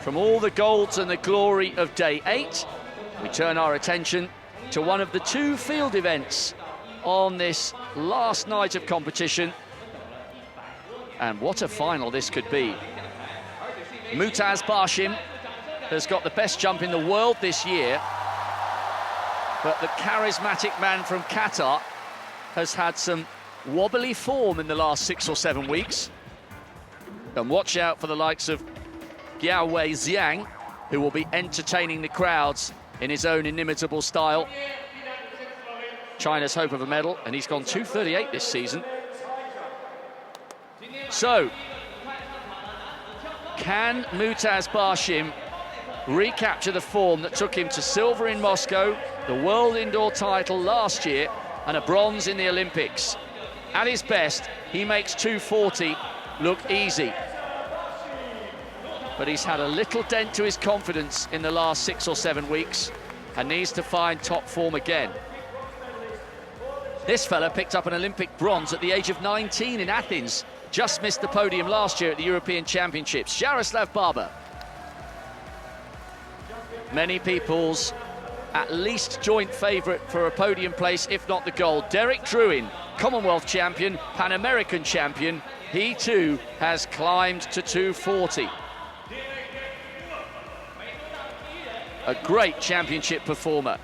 From all the golds and the glory of day 8, we turn our attention to one of the 2 field events on this last night of competition. And what a final this could be. Mutaz Barshim has got the best jump in the world this year, but the charismatic man from Qatar has had some wobbly form in the last 6 or 7 weeks. And watch out for the likes of Wei Xiang, who will be entertaining the crowds in his own inimitable style. China's hope of a medal, and he's gone 2:38 this season. So, can Mutaz Barshim recapture the form that took him to silver in Moscow, the world indoor title last year, and a bronze in the Olympics? At his best, he makes 2:40 look easy. But he's had a little dent to his confidence in the last 6 or 7 weeks and needs to find top form again. This fella picked up an Olympic bronze at the age of 19 in Athens. Just missed the podium last year at the European Championships. Jaroslav Barber. Many people's at least joint favourite for a podium place, if not the gold. Derek Druin, Commonwealth champion, Pan American champion. He too has climbed to 2:40. A great championship performer.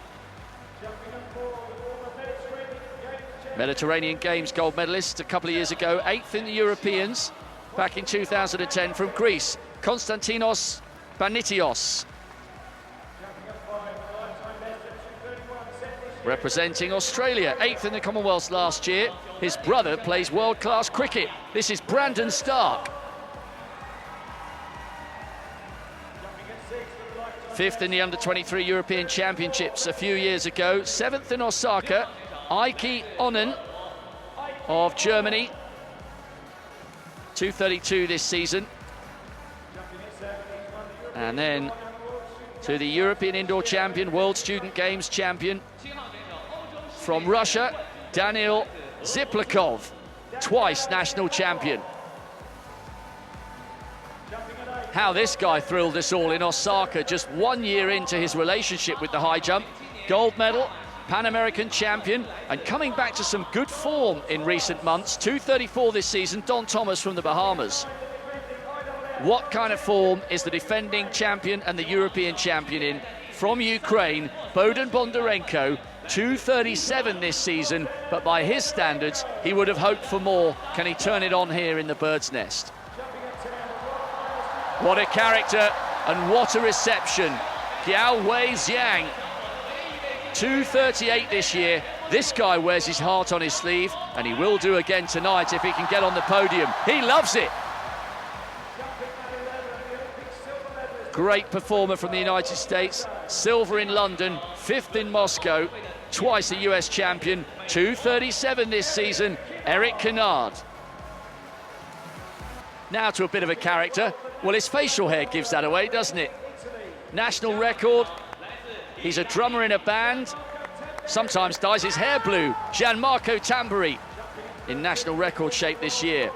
Mediterranean Games gold medalist a couple of years ago, 8th in the Europeans back in 2010 from Greece, Konstantinos Banitios. Representing Australia, 8th in the Commonwealth last year. His brother plays world-class cricket. This is Brandon Stark. 5th in the Under-23 European Championships a few years ago. 7th in Osaka. Eike Onnen of Germany. 2:32 this season. And then to the European Indoor Champion, World Student Games Champion from Russia, Daniil Ziplakov, twice national champion. How this guy thrilled us all in Osaka just 1 year into his relationship with the high jump. Gold medal, Pan American champion, and coming back to some good form in recent months. 2:34 this season, Don Thomas from the Bahamas. What kind of form is the defending champion and the European champion in? From Ukraine, Bohdan Bondarenko, 2:37 this season, but by his standards, he would have hoped for more. Can he turn it on here in the Bird's Nest? What a character and what a reception. Wei Xiang, 2:38 this year. This guy wears his heart on his sleeve, and he will do again tonight if he can get on the podium. He loves it. Great performer from the United States. Silver in London, 5th in Moscow, twice a US champion. 2:37 this season, Eric Kennard. Now to a bit of a character. Well, his facial hair gives that away, doesn't it? National record. He's a drummer in a band. Sometimes dyes his hair blue. Gianmarco Tamburi in national record shape this year.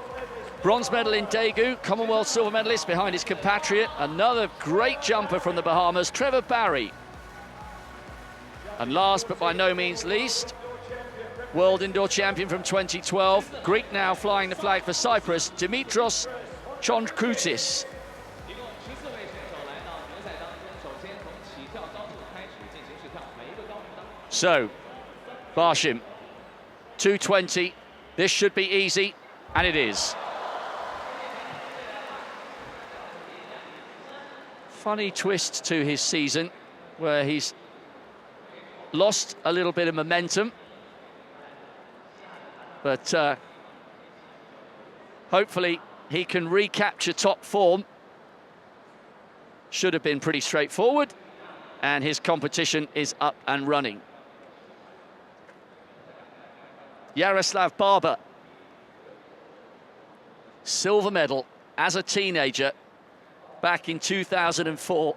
Bronze medal in Daegu, Commonwealth silver medalist behind his compatriot. Another great jumper from the Bahamas, Trevor Barry. And last but by no means least, world indoor champion from 2012, Greek now flying the flag for Cyprus, Dimitros Chondkoutis. So, Barshim, 2:20, this should be easy, and it is. Funny twist to his season, where he's lost a little bit of momentum, but hopefully he can recapture top form. Should have been pretty straightforward, and his competition is up and running. Jaroslav Barber, silver medal as a teenager back in 2004.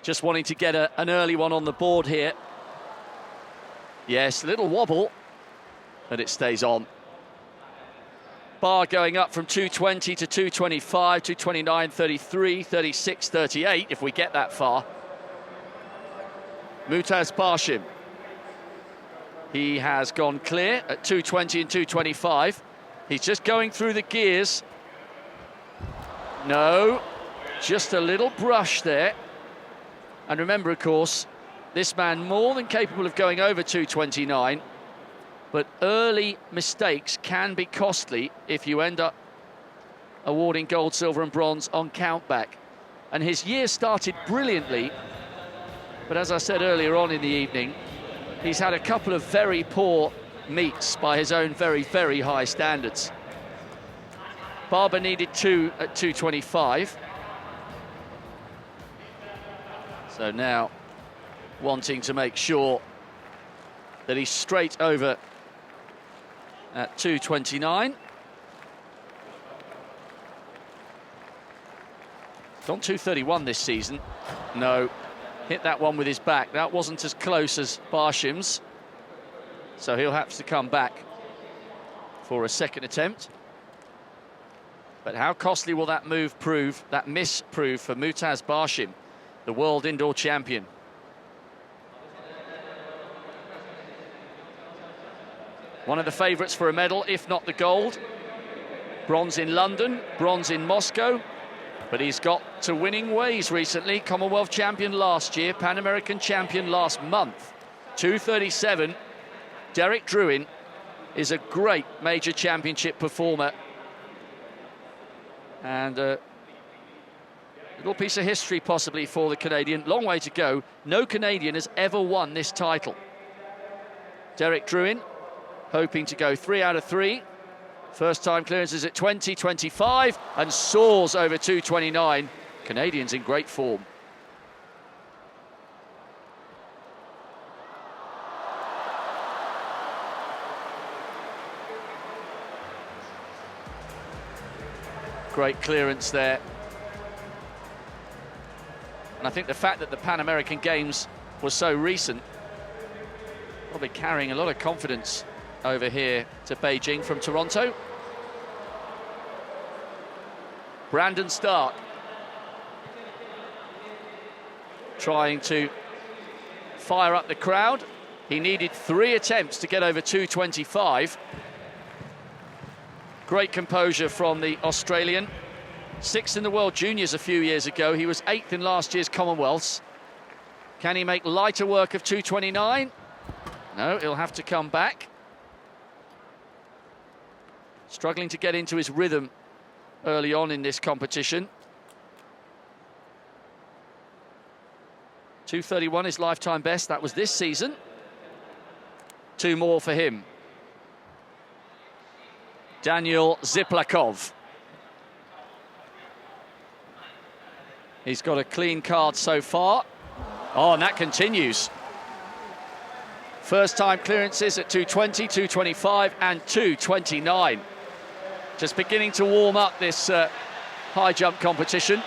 Just wanting to get an early one on the board here. Yes, a little wobble, but it stays on. bar going up from 220 to 225, 229, 33, 36, 38, if we get that far. Mutaz Barshim. He has gone clear at 220 and 225. He's just going through the gears. No, just a little brush there. And remember, of course, this man more than capable of going over 229, but early mistakes can be costly if you end up awarding gold, silver and bronze on countback. And his year started brilliantly, but as I said earlier on in the evening, he's had a couple of very poor meets by his own very, very high standards. Barber needed 2 at 225. So now wanting to make sure that he's straight over at 229. He's on 231 this season. No, hit that one with his back. That wasn't as close as Barshim's. So he'll have to come back for a second attempt. But how costly will that move prove, that miss prove for Mutaz Barshim, the world indoor champion? One of the favourites for a medal, if not the gold. Bronze in London, bronze in Moscow. But he's got to winning ways recently. Commonwealth champion last year, Pan American champion last month. 237. Derek Drouin is a great major championship performer. And a little piece of history possibly for the Canadian. Long way to go. No Canadian has ever won this title. Derek Drouin hoping to go 3 out of 3. First time clearances at 20-25 and soars over 229. Canadians in great form. Great clearance there. And I think the fact that the Pan American Games was so recent, probably carrying a lot of confidence over here to Beijing from Toronto. Brandon Stark trying to fire up the crowd. He needed 3 attempts to get over 225. Great composure from the Australian. 6th in the World Juniors a few years ago. He was 8th in last year's Commonwealths. Can he make lighter work of 229? No, he'll have to come back. Struggling to get into his rhythm early on in this competition. 231 is lifetime best. That was this season. 2 more for him. Daniel Ziplakov. He's got a clean card so far. Oh, and that continues. First time clearances at 220, 225 and 229. Just beginning to warm up this high jump competition.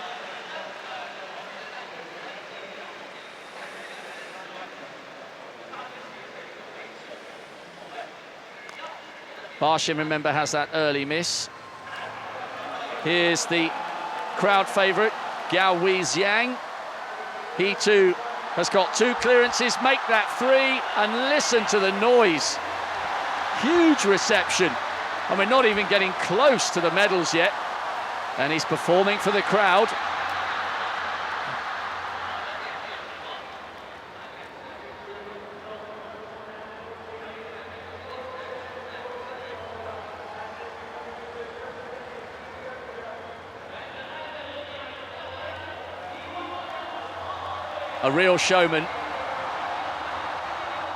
Barshim, remember, has that early miss. Here's the crowd favourite, Gao Weixiang. He too has got 2 clearances, make that 3, and listen to the noise. Huge reception, and we're not even getting close to the medals yet. And he's performing for the crowd. A real showman.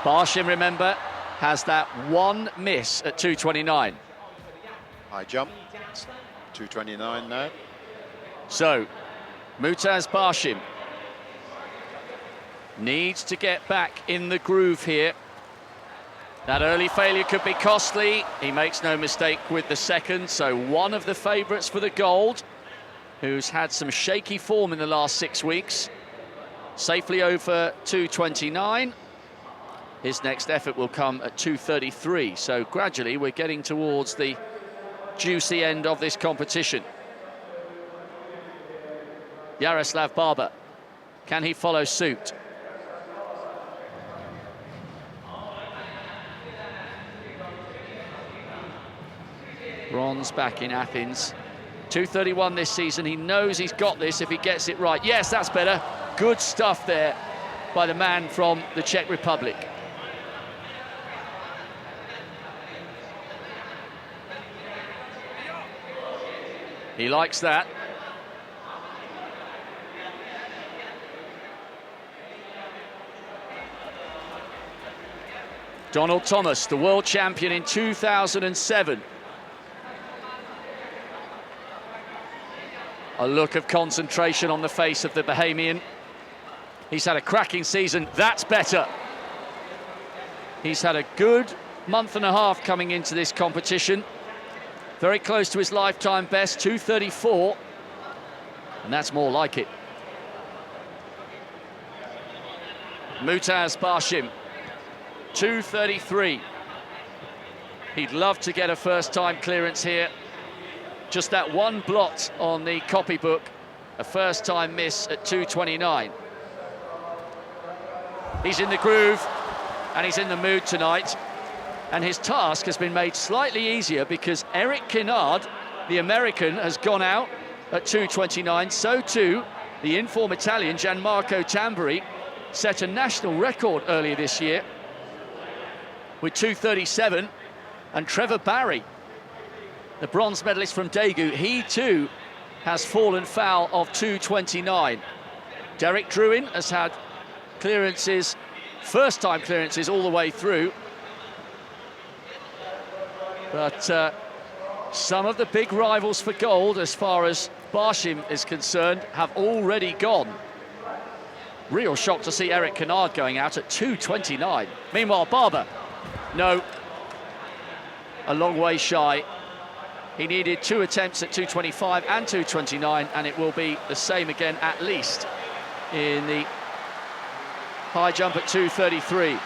Barshim, remember, has that 1 miss at 229. High jump, 229 now. So, Mutaz Barshim needs to get back in the groove here. That early failure could be costly. He makes no mistake with the second, so one of the favourites for the gold, who's had some shaky form in the last 6 weeks. Safely over 229. His next effort will come at 233. So gradually we're getting towards the juicy end of this competition. Yaroslav Barber, can he follow suit? Bronze back in Athens. 2:31 this season. He knows he's got this if he gets it right. Yes, that's better. Good stuff there by the man from the Czech Republic. He likes that. Donald Thomas, the world champion in 2007. A look of concentration on the face of the Bahamian. He's had a cracking season. That's better. He's had a good month and a half coming into this competition. Very close to his lifetime best, 2:34. And that's more like it. Mutaz Barshim, 2:33. He'd love to get a first-time clearance here. Just that one blot on the copybook, a first-time miss at 2:29. He's in the groove, and he's in the mood tonight. And his task has been made slightly easier because Eric Kinnard, the American, has gone out at 2:29. So too, the inform Italian Gianmarco Tamburi set a national record earlier this year with 2:37. And Trevor Barry, the bronze medalist from Daegu, he too has fallen foul of 2:29. Derek Druin has had clearances, first-time clearances all the way through. But some of the big rivals for gold, as far as Barshim is concerned, have already gone. Real shock to see Eric Kinnard going out at 2:29. Meanwhile, Barber, no, a long way shy. He needed 2 attempts at 2:25 and 2:29, and it will be the same again at least in the high jump at 2:33.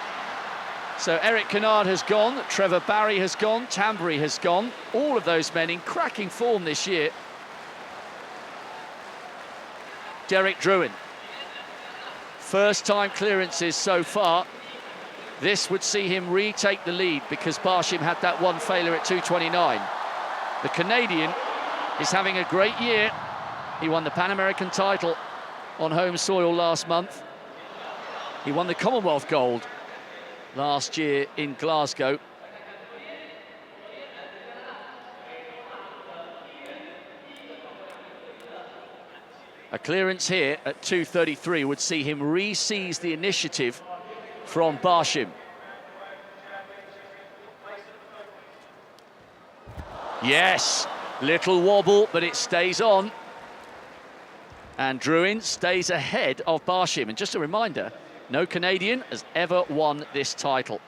So Eric Kinnard has gone, Trevor Barry has gone, Tamburi has gone. All of those men in cracking form this year. Derek Druin, first-time clearances so far. This would see him retake the lead because Barshim had that one failure at 2:29. The Canadian is having a great year. He won the Pan American title on home soil last month. He won the Commonwealth gold last year in Glasgow. A clearance here at 2:33 would see him re-seize the initiative from Barshim. Yes, little wobble, but it stays on. And Druin stays ahead of Barshim. And just a reminder, no Canadian has ever won this title.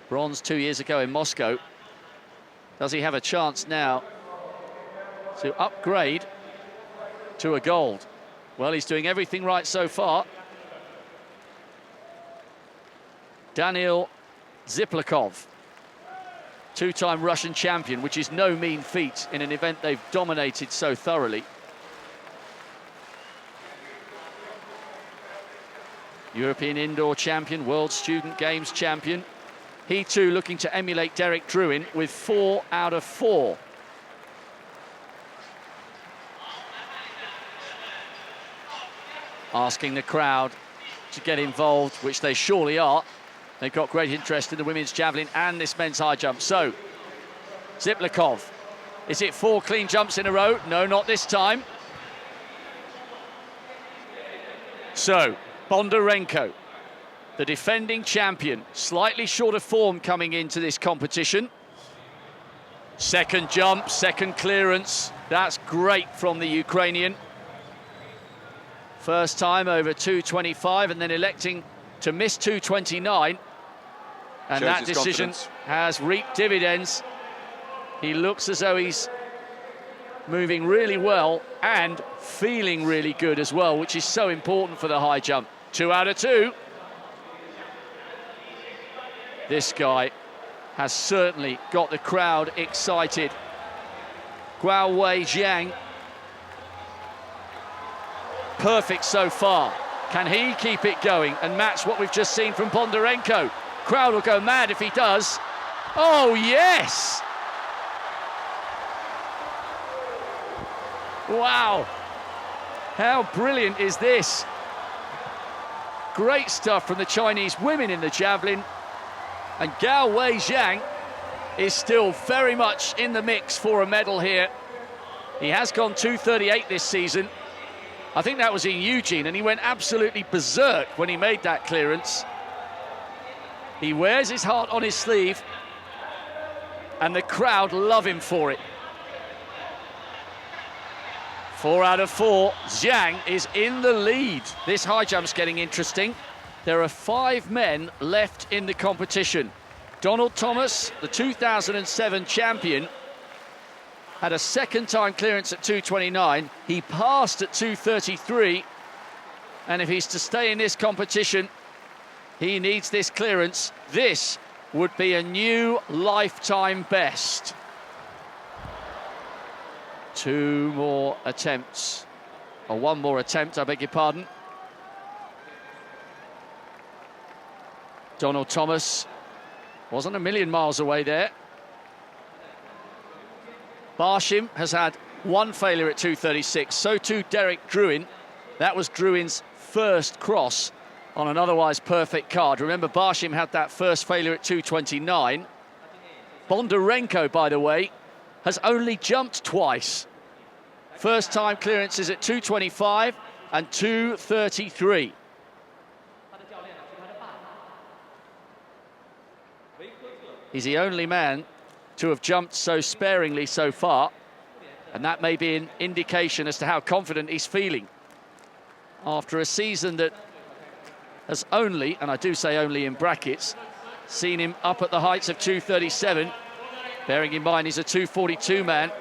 Bronze 2 years ago in Moscow. Does he have a chance now to upgrade to a gold? Well, he's doing everything right so far. Daniil Ziplakov, two-time Russian champion, which is no mean feat in an event they've dominated so thoroughly. European indoor champion, World Student Games champion. He too looking to emulate Derek Druin with 4 out of 4. Asking the crowd to get involved, which they surely are. They've got great interest in the women's javelin and this men's high jump. So, Ziplakov, is it 4 clean jumps in a row? No, not this time. So, Bondarenko, the defending champion, slightly short of form coming into this competition. Second jump, second clearance. That's great from the Ukrainian. First time over 2:25 and then electing to miss 2:29. And shows that decision confidence. has reaped dividends. He looks as though he's moving really well and feeling really good as well, which is so important for the high jump. 2 out of 2. This guy has certainly got the crowd excited. Guowei Zhang, perfect so far. Can he keep it going and match what we've just seen from Bondarenko? Crowd will go mad if he does. Oh, yes! Wow, how brilliant is this? Great stuff from the Chinese women in the javelin. And Guowei Zhang is still very much in the mix for a medal here. He has gone 2:38 this season. I think that was in Eugene, and he went absolutely berserk when he made that clearance. He wears his heart on his sleeve, and the crowd love him for it. 4 out of 4. Zhang is in the lead. This high jump's getting interesting. There are 5 men left in the competition. Donald Thomas, the 2007 champion, had a second-time clearance at 2:29. He passed at 2:33. And if he's to stay in this competition, he needs this clearance. This would be a new lifetime best. 2 more attempts, or 1 more attempt, I beg your pardon. Donald Thomas wasn't a million miles away there. Barshim has had 1 failure at 2:36, so too Derek Druin. That was Druin's first cross on an otherwise perfect card. Remember, Barshim had that first failure at 2:29. Bondarenko, by the way, has only jumped twice. First time clearances at 2:25 and 2:33. He's the only man to have jumped so sparingly so far, and that may be an indication as to how confident he's feeling after a season that has only, and I do say only in brackets, seen him up at the heights of 2:37. Bearing in mind he's a 2:42 man.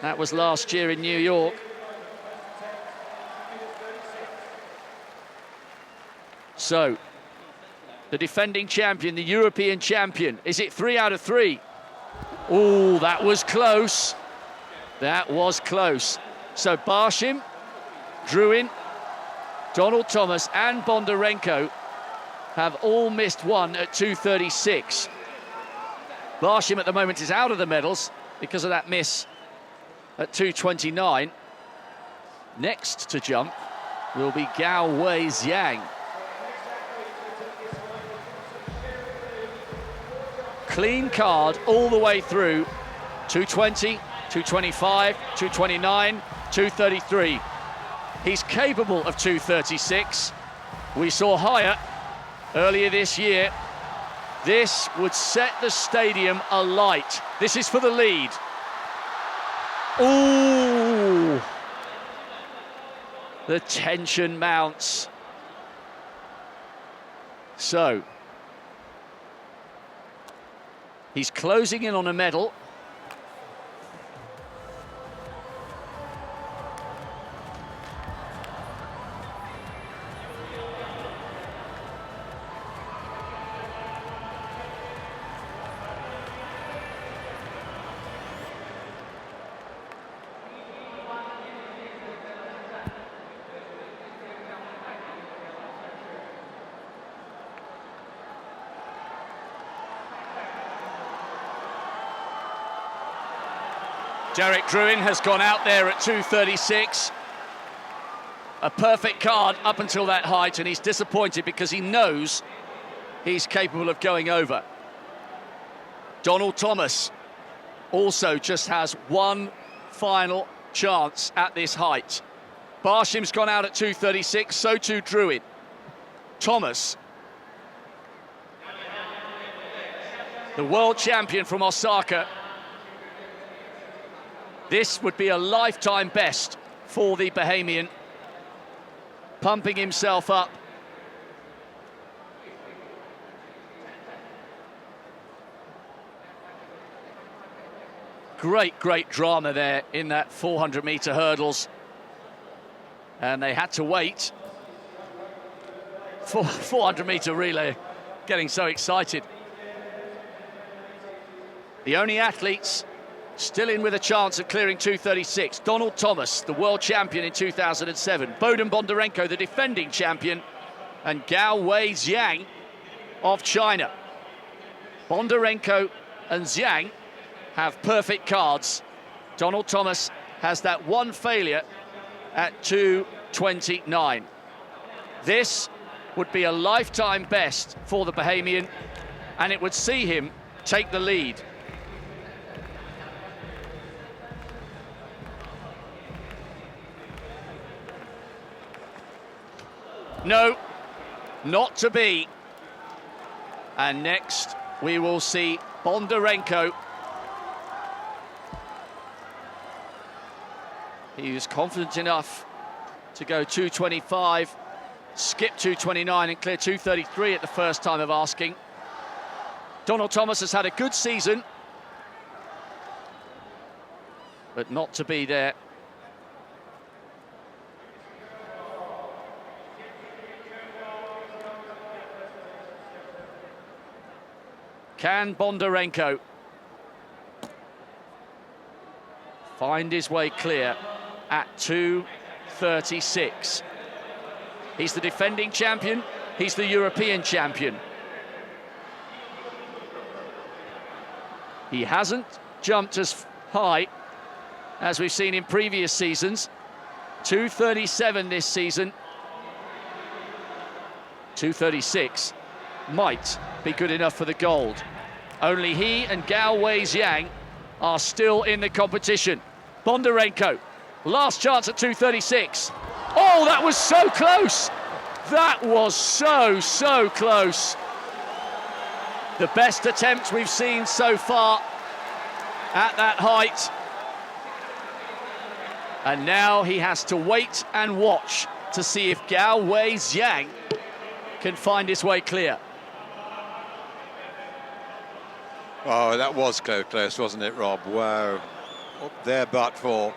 That was last year in New York. So, the defending champion, the European champion, is it 3 out of 3? Oh, that was close. That was close. So Barshim, Druin, Donald Thomas and Bondarenko have all missed one at 2:36. Barshim at the moment is out of the medals because of that miss at 2:29. Next to jump will be Guowei Zhang. Clean card all the way through. 2:20, 2:25, 2:29, 2:33. He's capable of 2:36. We saw higher earlier this year. This would set the stadium alight. This is for the lead. Ooh! The tension mounts. So, he's closing in on a medal. Derek Druin has gone out there at 2:36. A perfect card up until that height, and he's disappointed because he knows he's capable of going over. Donald Thomas also just has one final chance at this height. Barshim's gone out at 2:36, so too Druin. Thomas, the world champion from Osaka. This would be a lifetime best for the Bahamian. Pumping himself up. Great, great drama there in that 400-meter hurdles. And they had to wait for 400-meter relay. Getting so excited. The only athletes still in with a chance of clearing 2:36. Donald Thomas, the world champion in 2007. Bohdan Bondarenko, the defending champion. And Gao Wei-Zhang of China. Bondarenko and Zhang have perfect cards. Donald Thomas has that one failure at 2:29. This would be a lifetime best for the Bahamian, and it would see him take the lead. No, not to be. And next we will see Bondarenko. He was confident enough to go 2:25, skip 2:29 and clear 2:33 at the first time of asking. Donald Thomas has had a good season, but not to be there. Can Bondarenko find his way clear at 2:36? He's the defending champion, he's the European champion. He hasn't jumped as high as we've seen in previous seasons. 2:37 this season. 2:36 might be good enough for the gold. Only he and Gao Wei-Zhang are still in the competition. Bondarenko, last chance at 2:36. Oh, that was so close! That was so close. The best attempt we've seen so far at that height. And now he has to wait and watch to see if Gao Wei-Zhang can find his way clear. Oh, that was close, wasn't it, Rob? Wow. Up there, but for.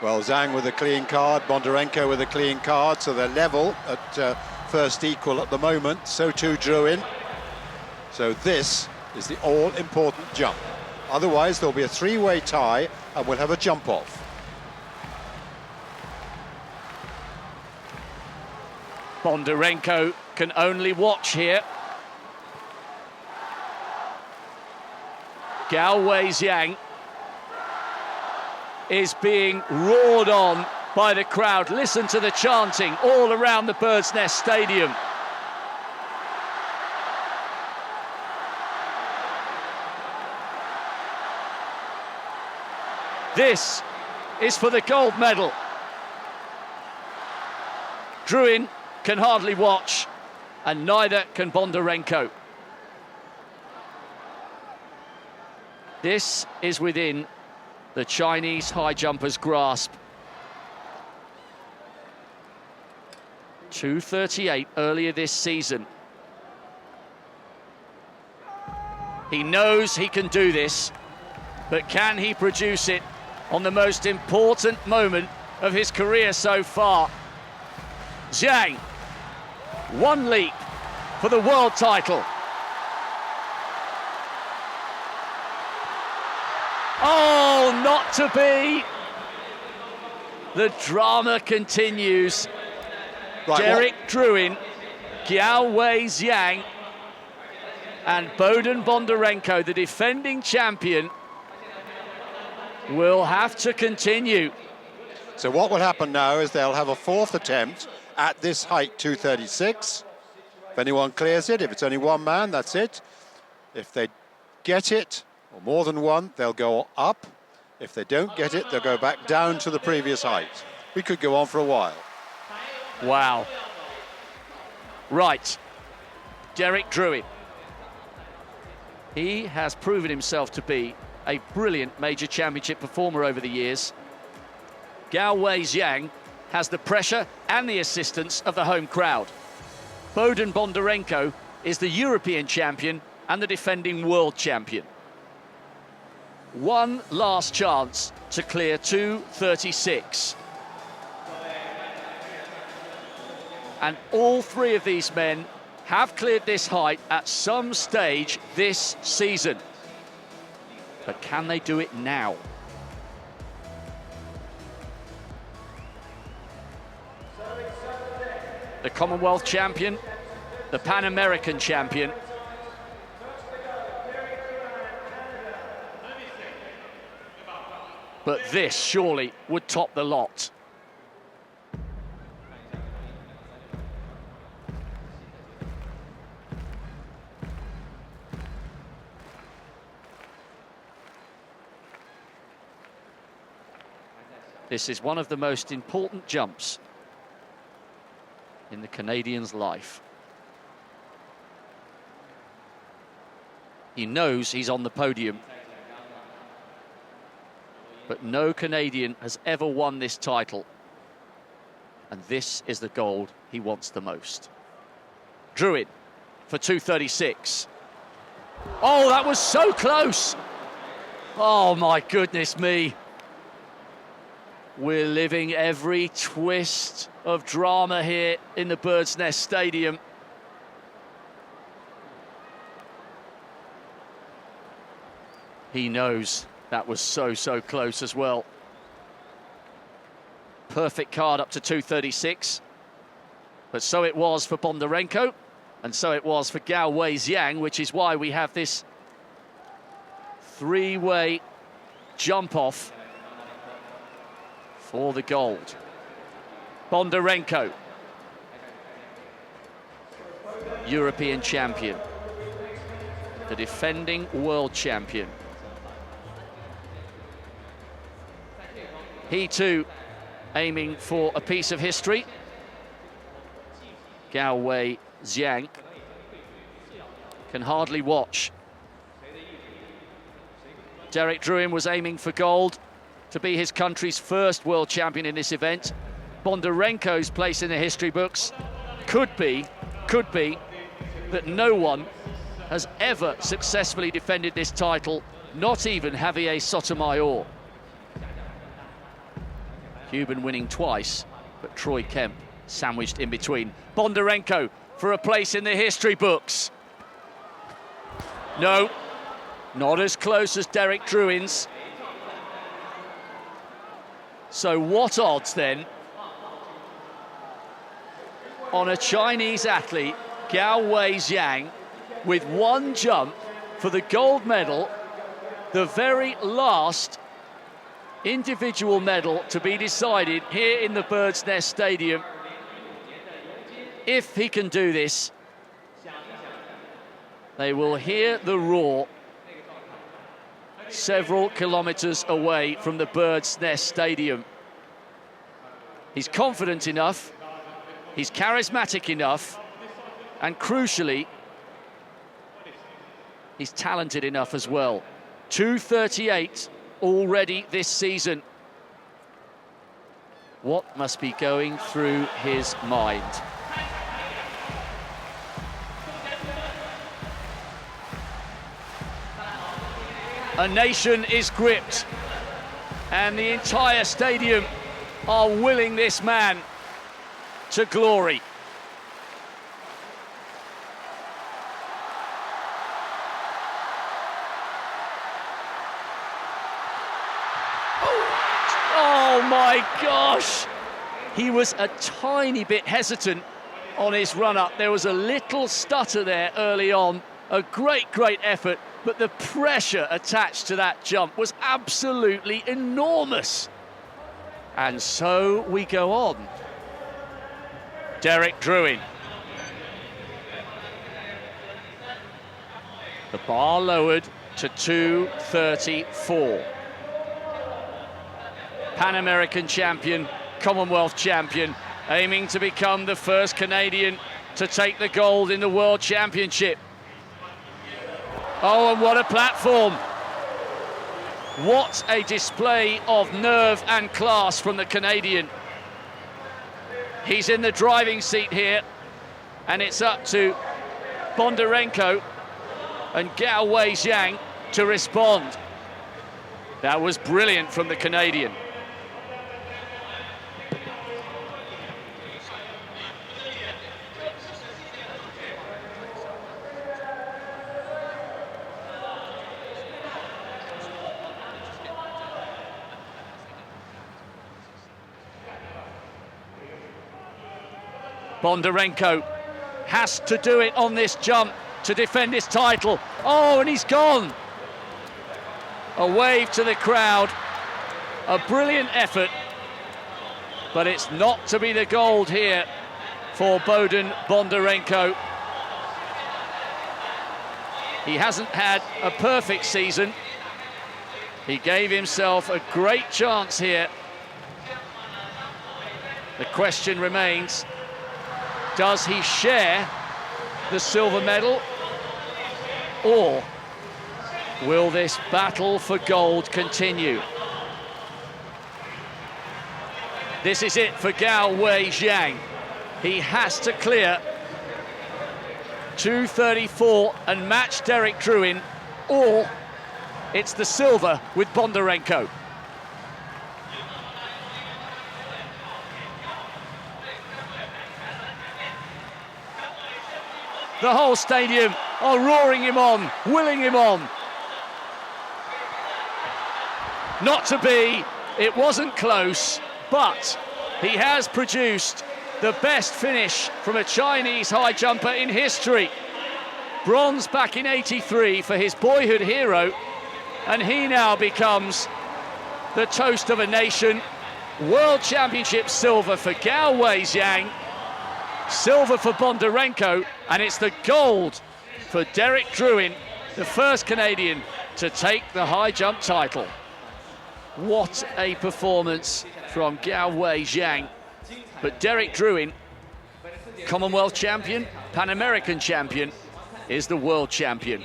Well, Zhang with a clean card, Bondarenko with a clean card, so they're level at first equal at the moment. So too Druin. So this is the all-important jump. Otherwise, there'll be a three-way tie, and we'll have a jump-off. Bondarenko can only watch here. Gao Wei-Zhang is being roared on by the crowd. Listen to the chanting all around the Bird's Nest Stadium. This is for the gold medal. Druin can hardly watch, and neither can Bondarenko. This is within the Chinese high jumper's grasp. 2:38 earlier this season. He knows he can do this, but can he produce it on the most important moment of his career so far? Zhang, one leap for the world title. Oh, not to be. The drama continues. Right, Derek Druin, Gao Wei-Zhang, and Bohdan Bondarenko, the defending champion, will have to continue. So what will happen now is they'll have a fourth attempt at this height, 2:36. If anyone clears it, if it's only one man, that's it. If they get it, or more than one, they'll go up. If they don't get it, they'll go back down to the previous height. We could go on for a while. Wow. Right. Derek Druin. He has proven himself to be a brilliant major championship performer over the years. Gao Wei-Zhang has the pressure and the assistance of the home crowd. Bohdan Bondarenko is the European champion and the defending world champion. One last chance to clear 2:36. And all three of these men have cleared this height at some stage this season. But can they do it now? The Commonwealth champion, the Pan American champion. But this surely would top the lot. This is one of the most important jumps in the Canadian's life. He knows he's on the podium, but no Canadian has ever won this title, and this is the gold he wants the most. Druin for 2:36. Oh, that was so close! Oh my goodness me. We're living every twist of drama here in the Bird's Nest Stadium. He knows that was so close as well. Perfect card up to 2:36. But so it was for Bondarenko, and so it was for Gao Weijiang, which is why we have this three-way jump-off for the gold. Bondarenko, European champion, the defending world champion. He too aiming for a piece of history. Gao Weijiang can hardly watch. Derek Druin was aiming for gold, to be his country's first world champion in this event. Bondarenko's place in the history books could be that no one has ever successfully defended this title, not even Javier Sotomayor. Cuban winning twice, but Troy Kemp sandwiched in between. Bondarenko for a place in the history books. No, not as close as Derek Druin's. So what odds then on a Chinese athlete, Gao Weijiang, with one jump for the gold medal, the very last individual medal to be decided here in the Bird's Nest Stadium. If he can do this, they will hear the roar several kilometres away from the Bird's Nest Stadium. He's confident enough, he's charismatic enough, and crucially, he's talented enough as well. 2:38 already this season. What must be going through his mind? A nation is gripped, and the entire stadium are willing this man to glory. Oh my gosh! He was a tiny bit hesitant on his run-up. There was a little stutter there early on. A great effort, but the pressure attached to that jump was absolutely enormous. And so we go on. Derek Druin. The bar lowered to 2:34. Pan American champion, Commonwealth champion, aiming to become the first Canadian to take the gold in the World Championship. Oh, and what a platform. What a display of nerve and class from the Canadian. He's in the driving seat here, and it's up to Bondarenko and Gao Weijiang to respond. That was brilliant from the Bondarenko has to do it on this jump to defend his title. Oh, and he's gone. A wave to the crowd. A brilliant effort. But it's not to be the gold here for Bohdan Bondarenko. He hasn't had a perfect season. He gave himself a great chance here. The question remains, does he share the silver medal, or will this battle for gold continue? This is it for Gao Wei-Zhang. He has to clear 2:34 and match Derek Druin, or it's the silver with Bondarenko. The whole stadium are roaring him on, willing him on. Not to be, it wasn't close, but he has produced the best finish from a Chinese high jumper in history. Bronze back in '83 for his boyhood hero, and he now becomes the toast of a nation. World Championship silver for Gao Wei-Zhang, silver for Bondarenko, and it's the gold for Derek Druin, the first Canadian to take the high jump title. What a performance from Gao Wei-Zhang. But Derek Druin, Commonwealth champion, Pan American champion, is the world champion.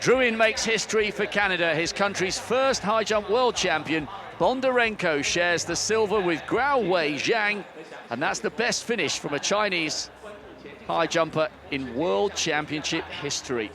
Druin makes history for Canada, his country's first high jump world champion. Bondarenko shares the silver with Gao Wei-Zhang, and that's the best finish from a Chinese high jumper in world championship history.